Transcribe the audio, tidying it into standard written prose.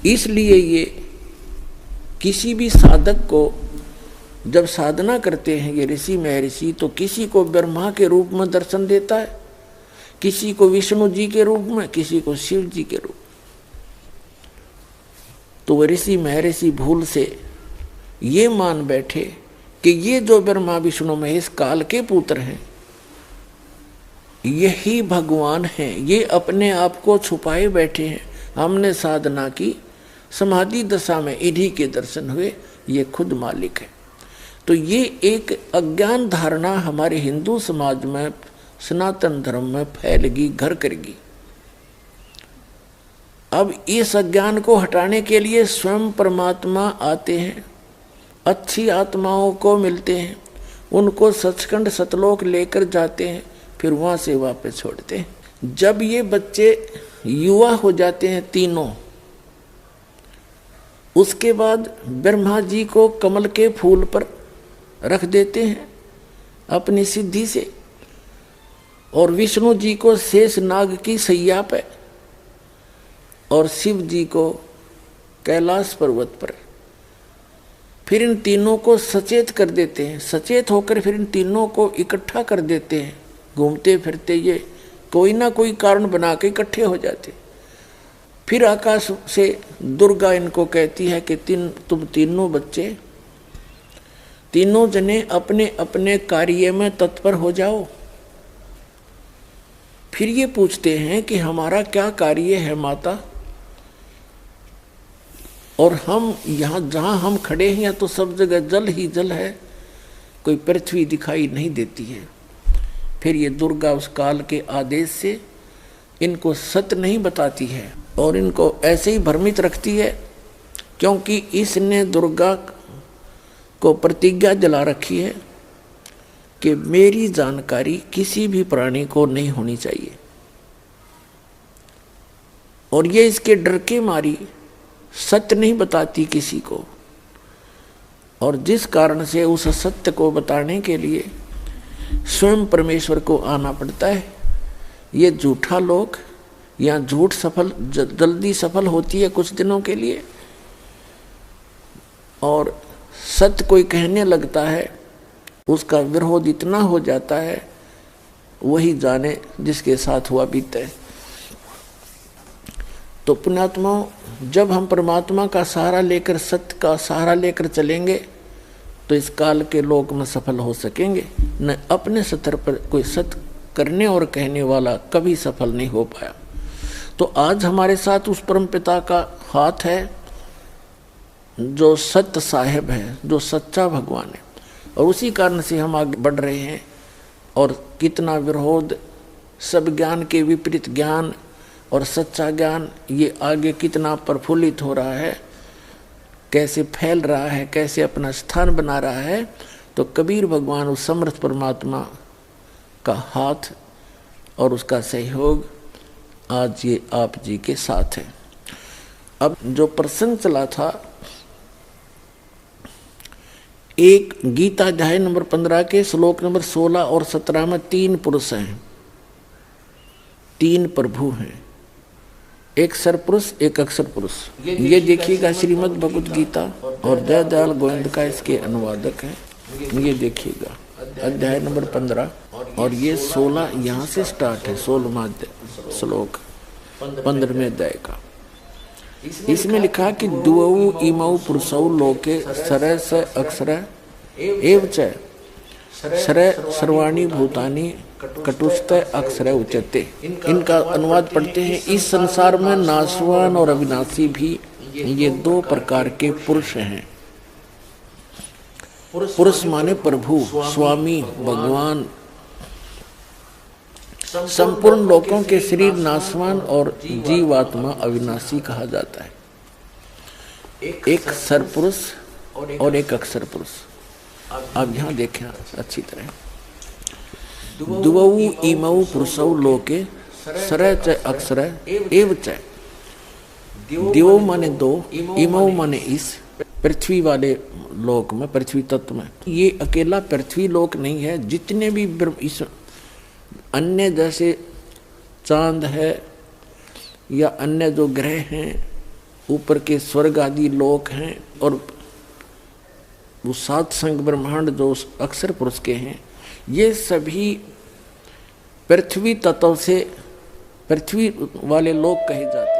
इसलिए ये किसी भी साधक को जब साधना करते हैं ये ऋषि महर्षि, तो किसी को ब्रह्मा के रूप में दर्शन देता है, किसी को विष्णु जी के रूप में, किसी को शिव जी के रूप। तो वह ऋषि महर्षि भूल से ये मान बैठे कि ये जो ब्रह्मा विष्णु महेश काल के पुत्र हैं यही भगवान हैं, ये अपने आप को छुपाए बैठे हैं। हमने साधना की, समाधि दशा में इन्हीं के दर्शन हुए, ये खुद मालिक है। तो ये एक अज्ञान धारणा हमारे हिंदू समाज में, सनातन धर्म में फैलेगी, घर करेगी। अब इस अज्ञान को हटाने के लिए स्वयं परमात्मा आते हैं, अच्छी आत्माओं को मिलते हैं, उनको सचखंड सतलोक लेकर जाते हैं, फिर वहां से वापस छोड़ते हैं। जब ये बच्चे युवा हो जाते हैं तीनों, उसके बाद ब्रह्मा जी को कमल के फूल पर रख देते हैं अपनी सिद्धि से, और विष्णु जी को शेष नाग की सैया पे, और शिव जी को कैलाश पर्वत पर। फिर इन तीनों को सचेत कर देते हैं, सचेत होकर फिर इन तीनों को इकट्ठा कर देते हैं। घूमते फिरते ये कोई ना कोई कारण बना के इकट्ठे हो जाते। फिर आकाश से दुर्गा इनको कहती है कि तुम तीनों बच्चे, तीनों जने अपने अपने कार्य में तत्पर हो जाओ। फिर ये पूछते हैं कि हमारा क्या कार्य है माता, और हम यहाँ जहाँ हम खड़े हैं तो सब जगह जल ही जल है, कोई पृथ्वी दिखाई नहीं देती है। फिर ये दुर्गा उस काल के आदेश से इनको सत्य नहीं बताती है और इनको ऐसे ही भ्रमित रखती है, क्योंकि इसने दुर्गा को प्रतिज्ञा दिला रखी है कि मेरी जानकारी किसी भी प्राणी को नहीं होनी चाहिए। और ये इसके डर के मारी सत्य नहीं बताती किसी को, और जिस कारण से उस सत्य को बताने के लिए स्वयं परमेश्वर को आना पड़ता है। ये झूठा लोग या झूठ सफल जल्दी सफल होती है कुछ दिनों के लिए, और सत्य कोई कहने लगता है उसका विरोध इतना हो जाता है, वही जाने जिसके साथ हुआ बीते है। तो पुण्यात्माओं, जब हम परमात्मा का सहारा लेकर, सत्य का सहारा लेकर चलेंगे तो इस काल के लोक में सफल हो सकेंगे। न अपने स्तर पर कोई सत्य करने और कहने वाला कभी सफल नहीं हो पाया। तो आज हमारे साथ उस परम पिता का हाथ है जो सत्य साहेब है, जो सच्चा भगवान है, और उसी कारण से हम आगे बढ़ रहे हैं। और कितना विरोध, सब ज्ञान के विपरीत ज्ञान और सच्चा ज्ञान, ये आगे कितना प्रफुल्लित हो रहा है, कैसे फैल रहा है, कैसे अपना स्थान बना रहा है। तो कबीर भगवान उस समर्थ परमात्मा का हाथ और उसका सहयोग आज ये आप जी के साथ है। अब जो प्रसंग चला था, एक गीता अध्याय नंबर 15 के श्लोक नंबर 16 और 17 में 3 पुरुष हैं, 3 प्रभु हैं, एक सरपुरुष एक अक्षर पुरुष। ये देखिएगा श्रीमद् भगवद गीता और दयाल गोविंद का इसके अनुवादक है। ये देखिएगा अध्याय नंबर 15 और ये 16 यहाँ से स्टार्ट है, 16वां श्लोक 15वें अध्याय का। इसमें लिखा कि द्वौ इमौ पुरुषौ लोके सरय स अक्षर एव च सरय सर्वाणि भूतानि कटुस्थ अक्षर उच्यते। इनका अनुवाद पढ़ते हैं। इस संसार में नाशवान और अविनाशी भी ये 2 प्रकार के पुरुष हैं। पुरुष माने प्रभु, स्वामी, भगवान। संपूर्ण लोकों के शरीर नाशवान और जीवात्मा अविनाशी कहा जाता है। एक सरपुरुष और एक अक्षर पुरुष। अब यहाँ देखें अच्छी तरह, द्वौ इमौ पुरुषौ लोके सरय च अक्षर एव च। द्वौ माने 2, इमौ माने इस पृथ्वी वाले लोक में, पृथ्वी तत्व में। ये अकेला पृथ्वी लोक नहीं है, जितने भी इस अन्य जैसे चांद है या अन्य जो ग्रह हैं ऊपर के स्वर्ग आदि लोक हैं और वो सात संग ब्रह्मांड जो अक्षर पुरुष के हैं, ये सभी पृथ्वी तत्व से पृथ्वी वाले लोग कहे जाते हैं।